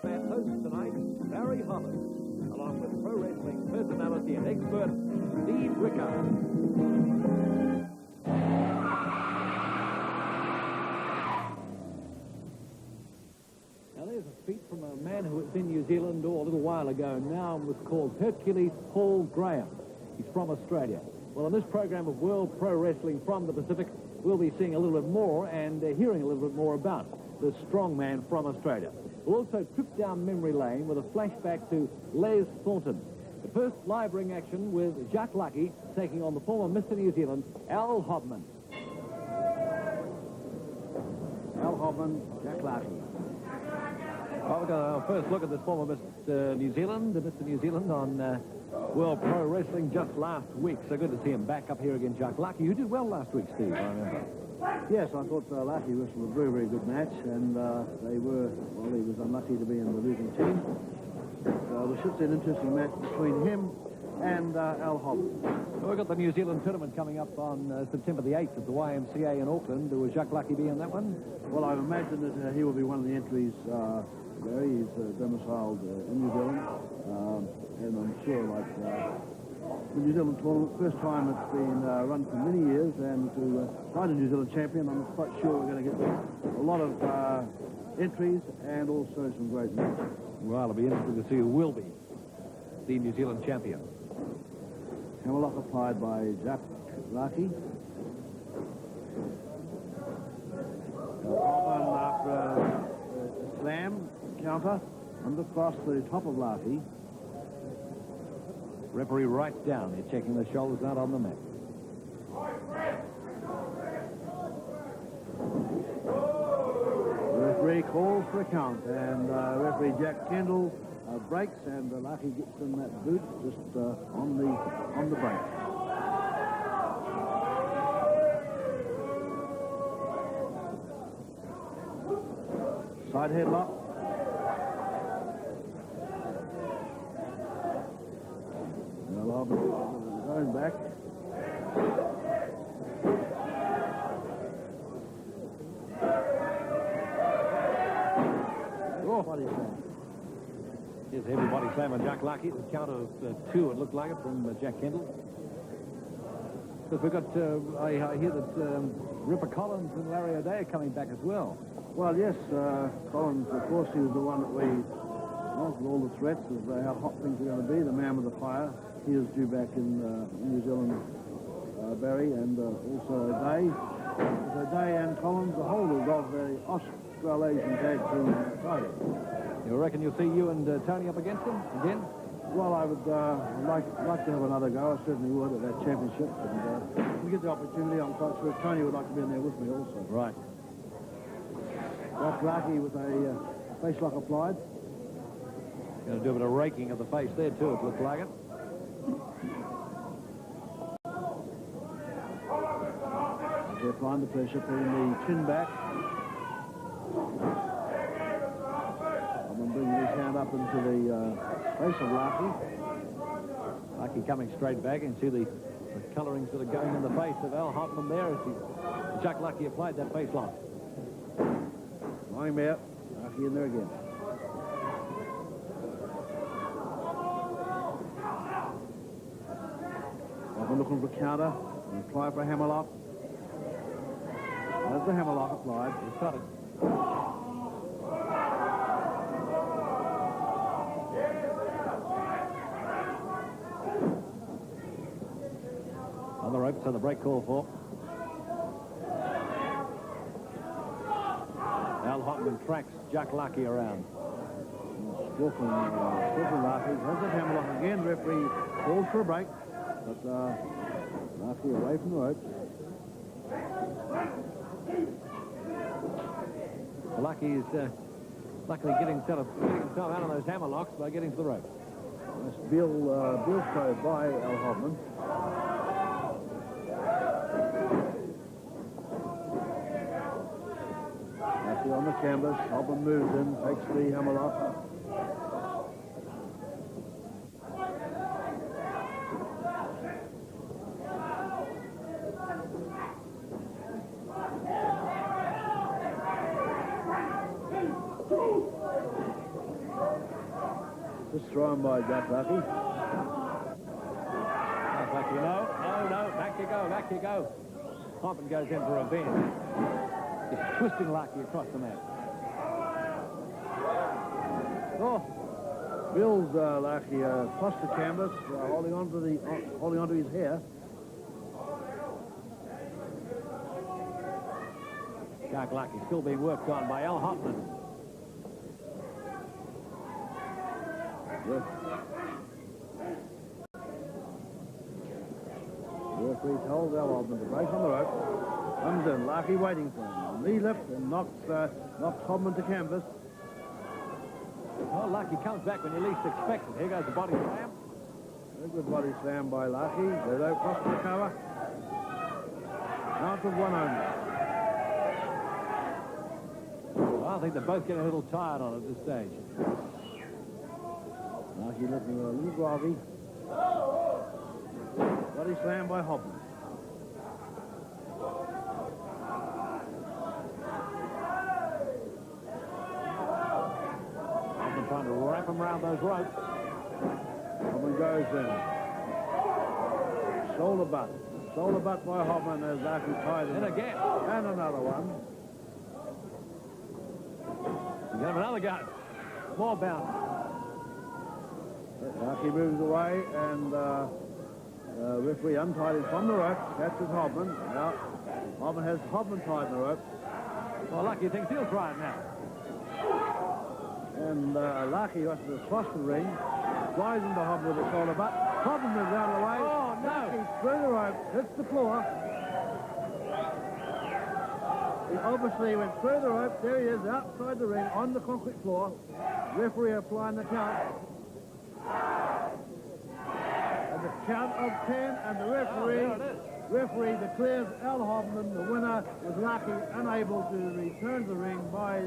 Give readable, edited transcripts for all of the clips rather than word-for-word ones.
And host tonight, Barry Hobman, along with pro wrestling personality and expert, Steve Rickard. Now there's a feat from a man who was in New Zealand a little while ago now and was called Hercules Paul Graham. He's from Australia. Well, in this program of World Pro Wrestling from the Pacific, we'll be seeing a little bit more and hearing a little bit more about the strong man from Australia. We'll also trip down memory lane with a flashback to Les Thornton. The first live ring action with Jack Laki taking on the former Mr. New Zealand, Al Hobman. Al Hobman, Jack Laki. Well, we're going to first look at this former Mr. New Zealand, on World Pro Wrestling just last week. So good to see him back up here again, Jack Laki. You did well last week, Steve, I remember. Yes, I thought Laki wrestled a very, very good match, and he was unlucky to be in the losing team. We should see an interesting match between him and Al Hobman. Well, we've got the New Zealand tournament coming up on September the 8th at the YMCA in Auckland. Will Jack Laki be in that one? Well, I imagine that he will be one of the entries. Barry is domiciled in New Zealand, and I'm sure, like the New Zealand tournament, first time it's been run for many years, and to find a New Zealand champion, I'm quite sure we're going to get a lot of entries and also some great matches. Well, it'll be interesting to see who will be the New Zealand champion. Hammerlock applied by Jack Laki. Hobman after a slam counter across the top of Laki. Referee right down. They're checking the shoulders out on the mat. The referee calls for a count, and referee Jack Kendall breaks, and Laki gets in that boot just on the break. Side headlock. Going back. Oh, body slam. Here's a heavy body slam on Jack Laki. The count of 2, it looked like it, from Jack Kendall. Because we've got, I hear that Ripper Collins and Larry O'Day are coming back as well. Well, yes, Collins, of course, he was the one that with all the threats of how hot things are going to be, the man with the fire. He is due back in New Zealand, Barry, and also O'Day. O'Day and Collins, the holders of the Australasian tag team title. You reckon you'll see you and Tony up against him again? Well, I would like to have another go. I certainly would at that championship. And if we get the opportunity, I'm quite sure Tony would like to be in there with me also. Right. Jack Laki with a face lock applied. Going to do a bit of raking of the face there too, it looked like it. They're applying the pressure, putting the chin back. I'm going to bring his hand up into the face of Laki. Laki coming straight back, and see the colorings that are going in the face of Al Hobman there as Jack Laki applied that face lock. Lying there, Laki in there again. Hobman looking for counter, and apply for a hammerlock. There's the hammerlock applied. He's got it. On the ropes, so the break call for. Al Hobman tracks Jack Laki around. Stroking Laki. Has the hammerlock again. Referee calls for a break, but Laki away from the ropes. Laki is luckily getting himself out of those hammer locks by getting to the ropes. Nice Bill throw by Al Hobman. Laki on the canvas. Hobman moves in, takes the hammerlock. Just thrown by Jack Laki. Laki, no, back you go. Hobman goes in for revenge. He's twisting Laki across the mat. Oh, Bill's Laki across the canvas, holding onto his hair. Jack Laki still being worked on by Al Hobman. Yes. The referee tells Al Hobman to break on the rope. Comes in, Laki waiting for him. Knee lift and knocks Hobman to canvas. Well, Laki comes back when you least expect it. Here goes the body slam. Very good body slam by Laki. They don't cross the cover. Count of one only. Well, I think they're both getting a little tired on it at this stage. Laki looking a little groggy. Body slam by Hobman. Hobman trying to wrap him around those ropes. Hobman goes in. Shoulder butt. Shoulder butt by Hobman as Laki tied him. And again. And another one. He's got another guy. More bounce. Laki moves away and referee untied him from the rope. Catches Hobman. Now, Hobman has Hobman tied in the rope. Well, Laki thinks he'll try it now. And Laki rushes across the ring. Flies into Hobman with a shoulder butt. Hobman moves out of the way. Oh, no. Laki through the rope. Hits the floor. He obviously went through the rope. There he is, outside the ring, on the concrete floor. Referee applying the count. And the count of 10, and the referee declares Al Hobman the winner, with Laki unable to return to the ring by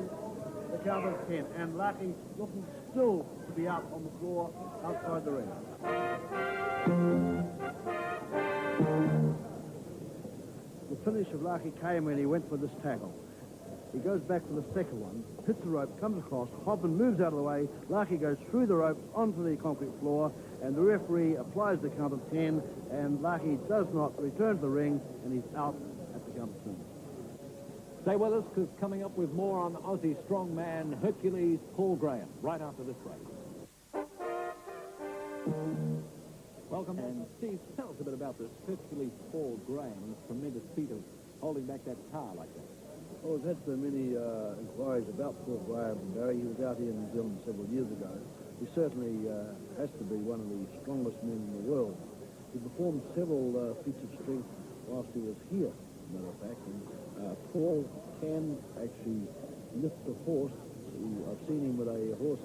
the count of 10. And Laki looking still to be out on the floor outside the ring. The finish of Laki came when he went for this tackle. He goes back for the second one, hits the rope, comes across, Hobman moves out of the way, Laki goes through the ropes onto the concrete floor, and the referee applies the count of 10, and Laki does not return to the ring, and he's out at the count of 10. Stay with us, because coming up with more on Aussie strongman Hercules Paul Graham, right after this break. Welcome, and Steve, tell us a bit about this Hercules Paul Graham and this tremendous feat of holding back that car like that. Well, we've had so many inquiries about Paul Graham, Barry. He was out here in New Zealand several years ago. He certainly has to be one of the strongest men in the world. He performed several feats of strength whilst he was here, as a matter of fact. And Paul can actually lift a horse. I've seen him with a horse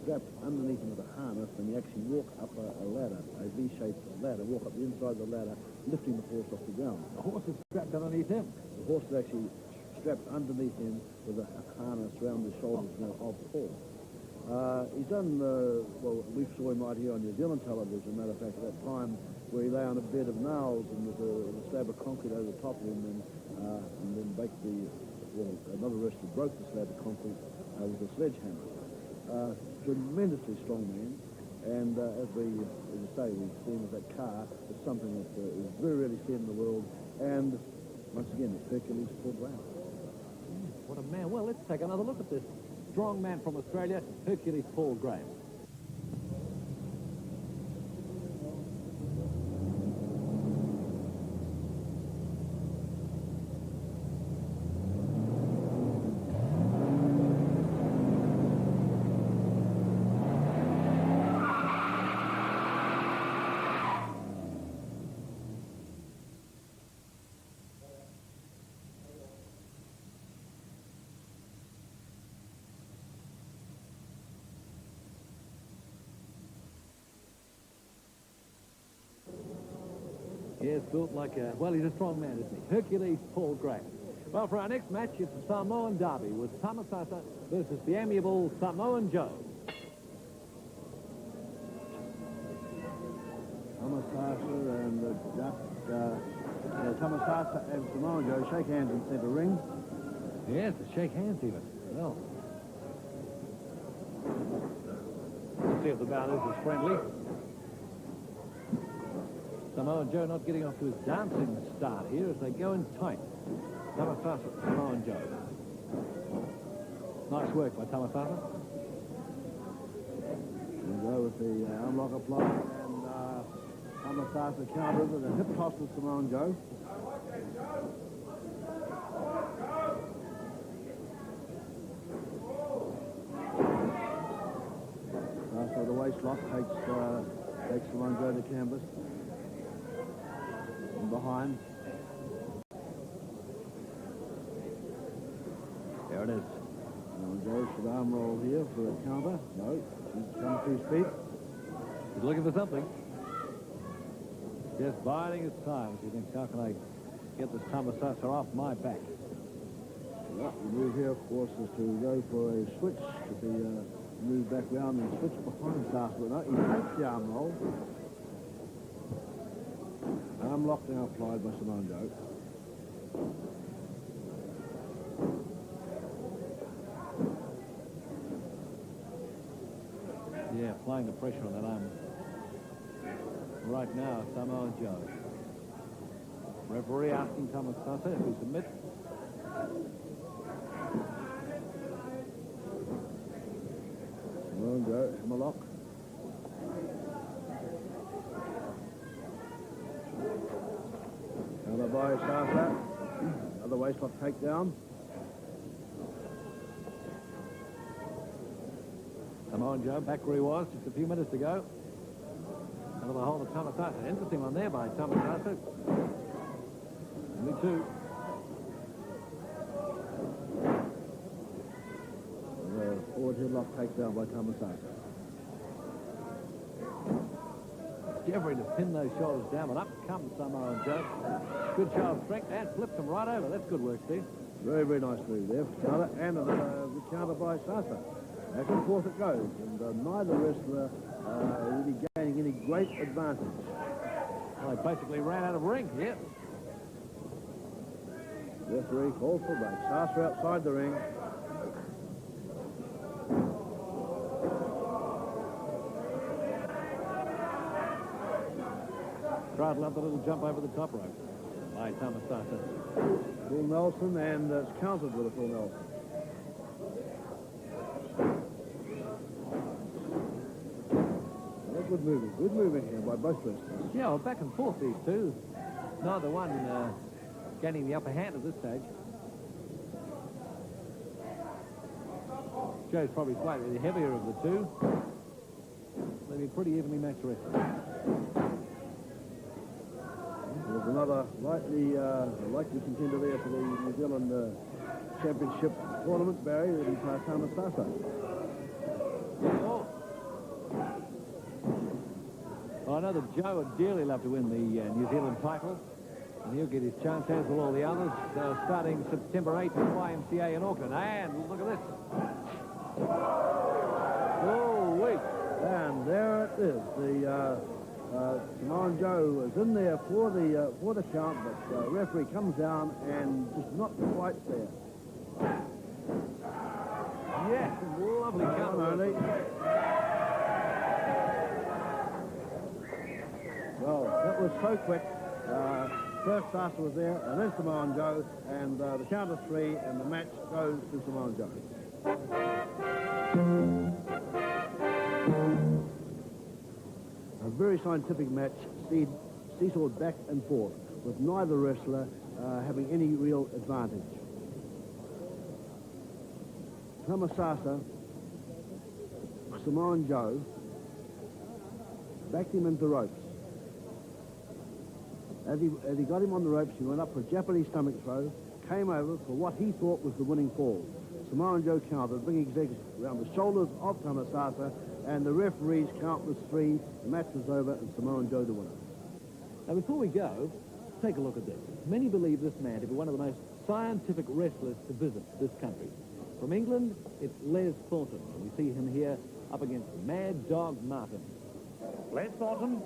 strapped underneath him with a harness, and he actually walk up a ladder, a V-shaped ladder, walk up the inside of the ladder, lifting the horse off the ground. The horse is strapped underneath him. The horse is actually strapped underneath him with a harness around the shoulders of Paul. He's done, well, we saw him right here on New Zealand television, as a matter of fact, at that time, where he lay on a bed of nails and with a slab of concrete over the top of him, and then another wrestler broke the slab of concrete with a sledgehammer. Tremendously strong man, and as I say, we've seen with that car, it's something that is very rarely seen in the world, and once again, it's Hercules Paul Graham. What a man. Well, let's take another look at this strong man from Australia, Hercules Paul Graham. Yes, built like a... Well, he's a strong man, isn't he? Hercules Paul Graham. Well, for our next match, it's a Samoan derby with Tama Sasa versus the amiable Samoan Joe. Tama Sasa and Tama Sasa and Samoan Joe shake hands in centre ring. Yes, to shake hands even. Well, see if the bout is as friendly. Samoan Joe not getting off to his dancing start here as they go in tight. Tama, Samoan Joe. Nice work by Tama. We'll go with the unlock applied, and Tama countered with a hip toss to Samoan Joe. So the waist lock takes Samoan Joe to canvas. From behind. There it is. Samoan Joe should arm roll here for a counter. No, he's come to his feet. He's looking for something. Just biding his time. He thinks, how can I get this Tama off my back? Well, the move here, of course, is to go for a switch, to be moved back round and switch behind Sasa. But no, he takes the arm roll. Arm lock now applied by Samoan Joe. Yeah, applying the pressure on that arm. Right now, Samoan Joe. Referee asking Tama if he submits. Samoan Joe, hammerlock. Counter by Sasa. Other waistlock takedown. Samoan Joe back where he was just a few minutes ago. Out of the hold of Tama. Interesting one there by Tama. Me too. Forward headlock takedown by Tama. Endeavouring to pin those shoulders down, but up comes Samoan Joe. Good show of strength and flips him right over. That's good work, Steve. Very, very nice move there for counter, and another good counter by Sasa. Back and forth it goes, and neither wrestler really gaining any great advantage. Well, they basically ran out of ring here. Referee calls for break. Sasa outside the ring. Crowd loved the little jump over the top rope by Tama. Full Nelson, and it's countered with a full Nelson. Good moving here by both wrestlers. Yeah, well, back and forth these two. Neither one gaining the upper hand at this stage. Joe's probably slightly the heavier of the two. They'll be pretty evenly matched wrestling. There's another likely contender there for the New Zealand Championship tournament, Barry, and Tama. Well, I know that Joe would dearly love to win the New Zealand title, and he'll get his chance, as will all the others, starting September 8th at YMCA in Auckland. And look at this. Oh, wait. And there it is. The Samoan Joe is in there for the count, but the referee comes down and just not quite there. Yes, lovely count. Well, that was so quick. First Sasa was there, and then Samoan Joe, and the count of three, and the match goes to Samoan Joe. A very scientific match, seesawed back and forth, with neither wrestler having any real advantage. Tama, Samoan Joe backed him into ropes. As he got him on the ropes, he went up for a Japanese stomach throw, came over for what he thought was the winning fall. Samoan Joe countered, bringing his legs around the shoulders of Tama, and the referee's count was three. The match was over, and Samoan Joe the winner. Now, before we go, take a look at this. Many believe this man to be one of the most scientific wrestlers to visit this country. From England, it's Les Thornton. We see him here up against Mad Dog Martin. Les Thornton,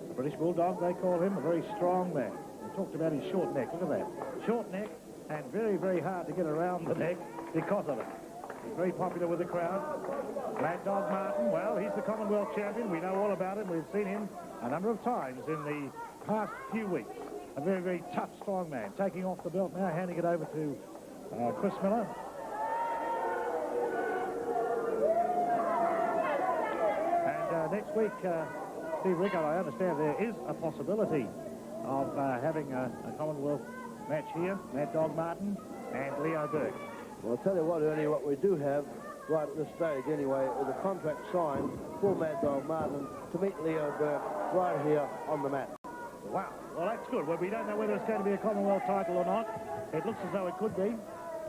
a British Bulldog, they call him, a very strong man. They talked about his short neck. Look at that. Short neck, and very, very hard to get around the neck because of it. He's very popular with the crowd. Mad Dog Martin, well, he's the Commonwealth champion. We know all about him. We've seen him a number of times in the past few weeks. A very, very tough, strong man. Taking off the belt now, handing it over to Chris Miller. And next week, Steve Rickard, I understand there is a possibility of having a Commonwealth match here. Mad Dog Martin and Leo Burke. Well, I'll tell you what, Ernie, what we do have right at this stage anyway is a contract signed for Mad Dog Martin to meet Leo Burke right here on the mat. Wow. Well, that's good. Well, we don't know whether it's going to be a Commonwealth title or not. It looks as though it could be.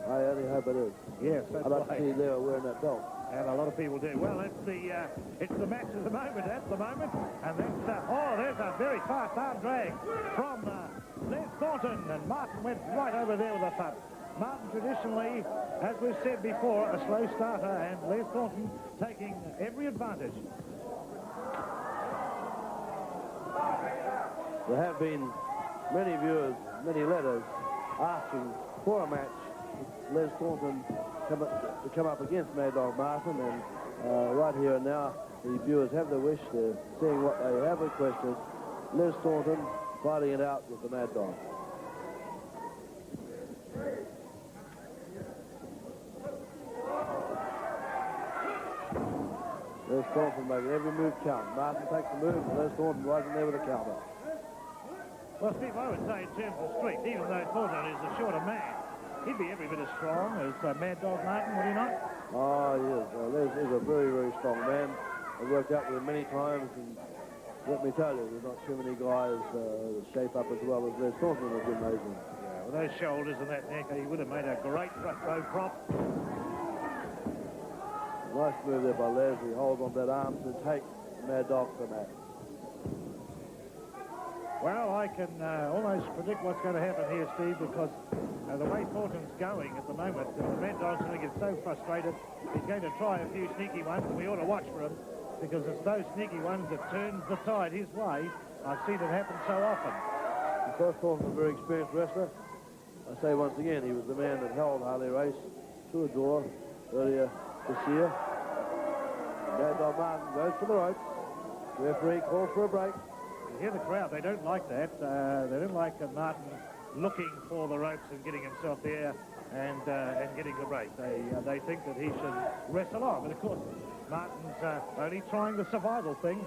I only hope it is. Yes, that's I'd like right. to see Leo wearing that belt. And a lot of people do. Well, it's the match of the moment at the moment. And that's, there's a very fast arm drag from Les Thornton. And Martin went right over there with a thump. Martin traditionally, as we've said before, a slow starter, and Les Thornton taking every advantage. There have been many viewers, many letters asking for a match. Les Thornton to come up against Mad Dog Martin, and right here and now the viewers have the wish. They're seeing what they have requested. Les Thornton fighting it out with the Mad Dog. Les Thornton making every move count. Martin takes the move, and Les Thornton right in there with a counter. Well, Steve, I would say in terms of strength, even though Thornton is a shorter man, he'd be every bit as strong as Mad Dog Martin, would he not? Oh, he is. Les is a very, very strong man. I've worked out with him many times, and let me tell you, there's not too many guys that shape up as well as Les Thornton has been made. Yeah, with those shoulders and that neck, he would have made a great front row prop. Nice move there by Les. He holds on that arm to take Mad Dog to the mat. Well, I can almost predict what's going to happen here, Steve, because the way Thornton's going at the moment, the Mad Dog's going to get so frustrated, he's going to try a few sneaky ones, and we ought to watch for him, because it's those sneaky ones that turns the tide his way. I've seen it happen so often. Because Thornton's a very experienced wrestler, I say once again, he was the man that held Harley Race to a draw earlier this year. Mad Dog Martin goes for the ropes. The referee calls for a break. You hear the crowd, they don't like that. They don't like Martin looking for the ropes and getting himself there and getting the break. They think that he should wrestle on. But of course, Martin's only trying the survival thing.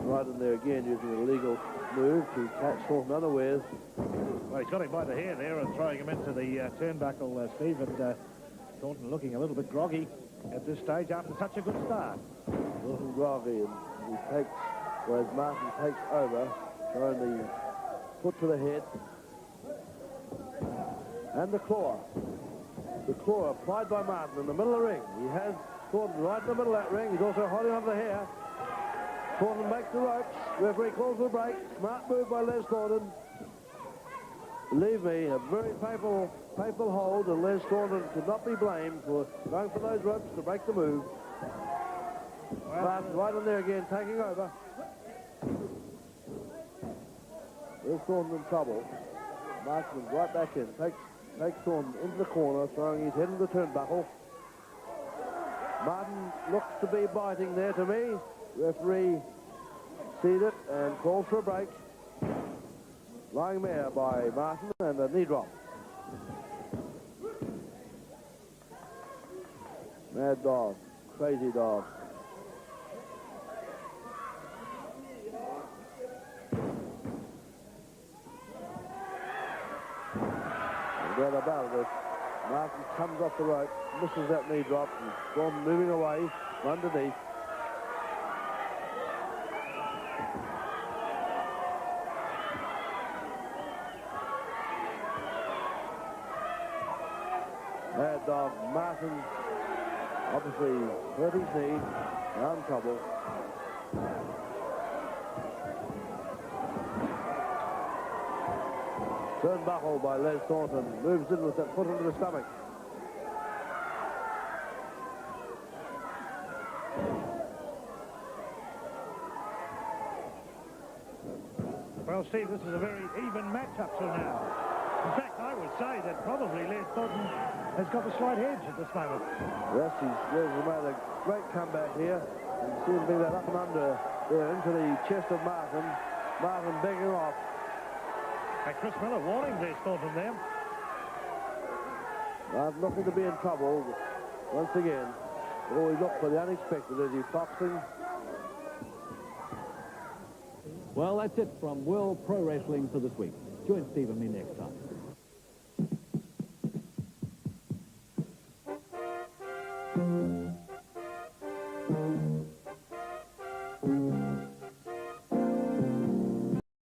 Right in there again, using an illegal move to catch Thornton unawares. Well, he's got him by the hair there and throwing him into the turnbuckle, Steve, and Thornton looking a little bit groggy at this stage after such a good start. A little groggy, and he takes, whereas Martin takes over, throwing the foot to the head. And the claw. The claw applied by Martin in the middle of the ring. He has Thornton right in the middle of that ring. He's also holding onto the hair. Thornton makes the ropes. Referee calls for a break. Smart move by Les Thornton. Believe me, a very painful hold, and Les Thornton could not be blamed for going for those ropes to break the move. Well, Martin right in there again, taking over. Les Thornton in trouble. Martin right back in. Takes Thornton into the corner, throwing his head into the turnbuckle. Martin looks to be biting there to me. Referee sees it and calls for a break. Lying mare by Martin and a knee drop. Mad Dog, crazy dog. Forget about it. Martin comes off the rope, misses that knee drop, and Thornton moving away underneath. Mad Dog Martin obviously hurt his knee, now in trouble. Turnbuckle by Les Thornton, moves in with that foot into the stomach. Well, Steve, this is a very even match up till now. In fact, I would say that probably Les Thornton has got the slight edge at this moment. Yes, he's made a great comeback here. And seems to be that up and under there into the chest of Martin. Martin begging off. And Chris Miller warning there, Thornton there. Looking to be in trouble once again. Always look for the unexpected as he's boxing. Well, that's it from World Pro Wrestling for this week. Join Steve and me next time.